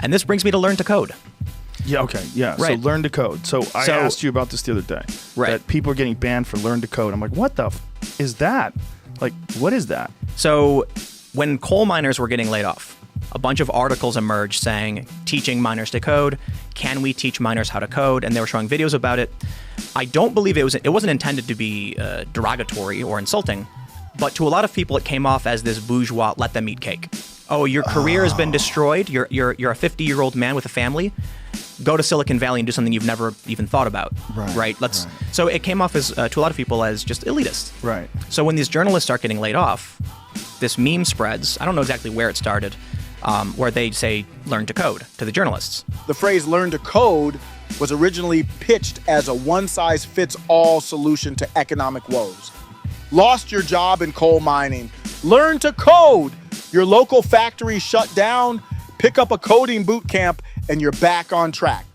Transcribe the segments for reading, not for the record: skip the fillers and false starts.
And this brings me to learn to code. Yeah, okay, yeah. Right. So learn to code. So I asked you about this the other day. Right. That people are getting banned for learn to code. I'm like, what the is that? Like, what is that? So when coal miners were getting laid off, a bunch of articles emerged saying, teaching miners to code, can we teach miners how to code? And they were showing videos about it. I don't believe it wasn't intended to be derogatory or insulting, but to a lot of people, it came off as this bourgeois, let them eat cake. Oh, your career has been destroyed. You're a 50-year-old man with a family. Go to Silicon Valley and do something you've never even thought about. Right. So it came off as to a lot of people as just elitist. Right. So when these journalists start getting laid off, this meme spreads. I don't know exactly where it started, where they say learn to code to the journalists. The phrase learn to code was originally pitched as a one-size-fits-all solution to economic woes. Lost your job in coal mining? Learn to code. Your local factory shut down? Pick up a coding boot camp and you're back on track.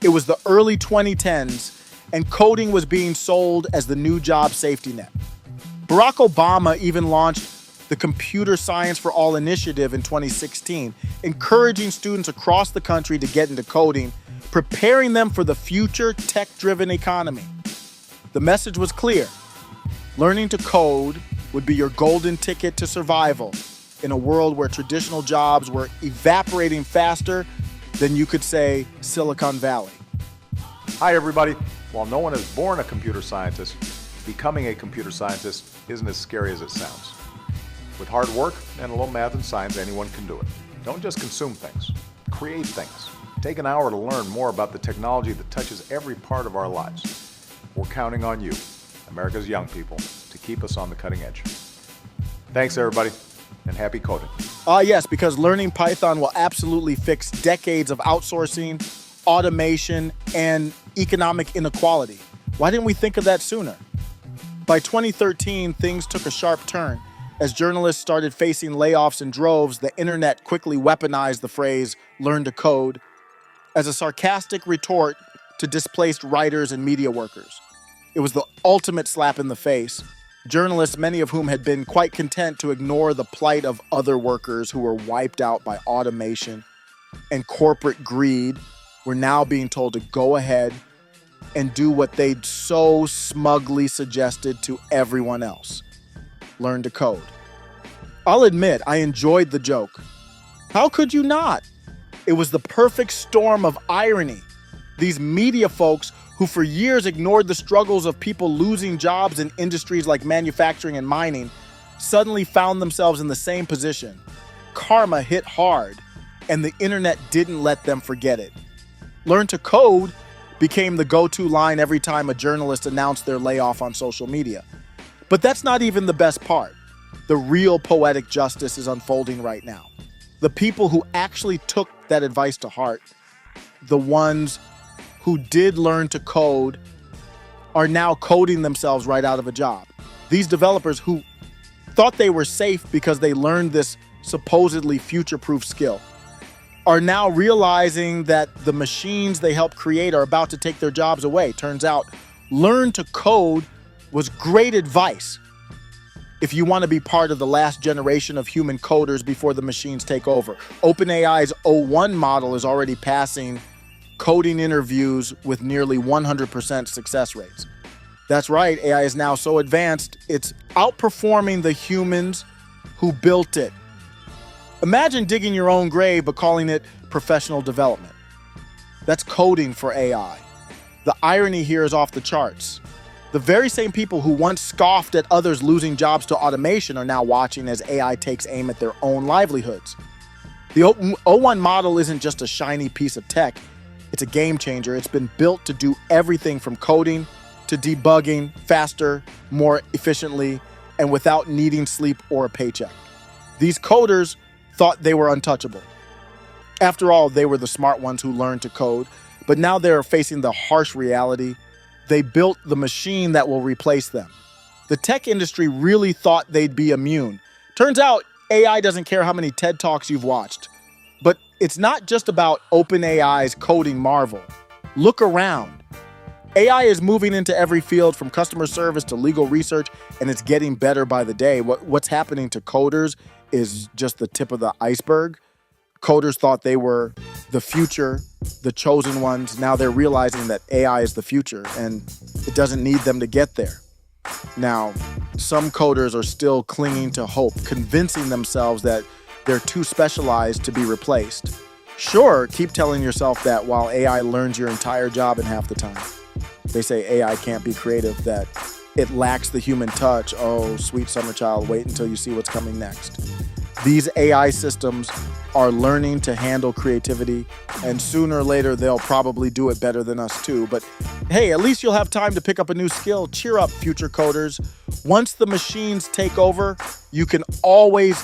It was the early 2010s and coding was being sold as the new job safety net. Barack Obama even launched the Computer Science for All initiative in 2016, encouraging students across the country to get into coding, preparing them for the future tech-driven economy. The message was clear. Learning to code would be your golden ticket to survival in a world where traditional jobs were evaporating faster than you could say Silicon Valley. Hi, everybody. While no one is born a computer scientist, becoming a computer scientist isn't as scary as it sounds. With hard work and a little math and science, anyone can do it. Don't just consume things, create things. Take an hour to learn more about the technology that touches every part of our lives. We're counting on you, America's young people, to keep us on the cutting edge. Thanks, everybody, and happy coding. Yes, because learning Python will absolutely fix decades of outsourcing, automation, and economic inequality. Why didn't we think of that sooner? By 2013, things took a sharp turn. As journalists started facing layoffs in droves, the internet quickly weaponized the phrase, learn to code, as a sarcastic retort to displaced writers and media workers. It was the ultimate slap in the face. Journalists, many of whom had been quite content to ignore the plight of other workers who were wiped out by automation and corporate greed, were now being told to go ahead and do what they'd so smugly suggested to everyone else. Learn to code. I'll admit, I enjoyed the joke. How could you not? It was the perfect storm of irony. These media folks who for years ignored the struggles of people losing jobs in industries like manufacturing and mining suddenly found themselves in the same position. Karma hit hard, and the internet didn't let them forget it. Learn to code became the go-to line every time a journalist announced their layoff on social media. But that's not even the best part. The real poetic justice is unfolding right now. The people who actually took that advice to heart, the ones who did learn to code, are now coding themselves right out of a job. These developers who thought they were safe because they learned this supposedly future-proof skill are now realizing that the machines they helped create are about to take their jobs away. Turns out, learn to code was great advice if you want to be part of the last generation of human coders before the machines take over. OpenAI's O1 model is already passing coding interviews with nearly 100% success rates. That's right, AI is now so advanced, it's outperforming the humans who built it. Imagine digging your own grave but calling it professional development. That's coding for AI. The irony here is off the charts. The very same people who once scoffed at others losing jobs to automation are now watching as AI takes aim at their own livelihoods. The O1 model isn't just a shiny piece of tech, it's a game changer. It's been built to do everything from coding to debugging faster, more efficiently, and without needing sleep or a paycheck. These coders thought they were untouchable. After all, they were the smart ones who learned to code, but now they're facing the harsh reality. They built the machine that will replace them. The tech industry really thought they'd be immune. Turns out, AI doesn't care how many TED Talks you've watched. But it's not just about OpenAI's coding marvel. Look around. AI is moving into every field from customer service to legal research, and it's getting better by the day. What's happening to coders is just the tip of the iceberg. Coders thought they were the future, the chosen ones. Now they're realizing that AI is the future and it doesn't need them to get there. Now, some coders are still clinging to hope, convincing themselves that they're too specialized to be replaced. Sure, keep telling yourself that while AI learns your entire job in half the time. They say AI can't be creative, that it lacks the human touch. Oh, sweet summer child, wait until you see what's coming next. These AI systems are learning to handle creativity, and sooner or later, they'll probably do it better than us too. But hey, at least you'll have time to pick up a new skill. Cheer up, future coders. Once the machines take over, you can always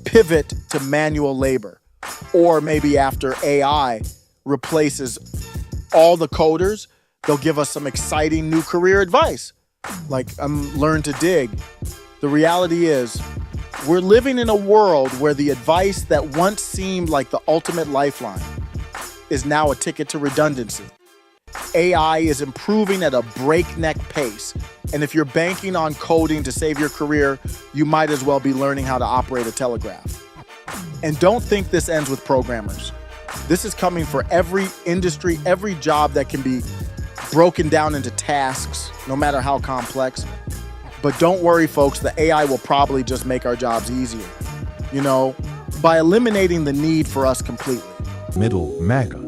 pivot to manual labor. Or maybe after AI replaces all the coders, they'll give us some exciting new career advice, like learn to dig. The reality is, we're living in a world where the advice that once seemed like the ultimate lifeline is now a ticket to redundancy. AI is improving at a breakneck pace, and if you're banking on coding to save your career, you might as well be learning how to operate a telegraph. And don't think this ends with programmers. This is coming for every industry, every job that can be broken down into tasks, no matter how complex. But don't worry, folks, the AI will probably just make our jobs easier, by eliminating the need for us completely. Middle MAGA.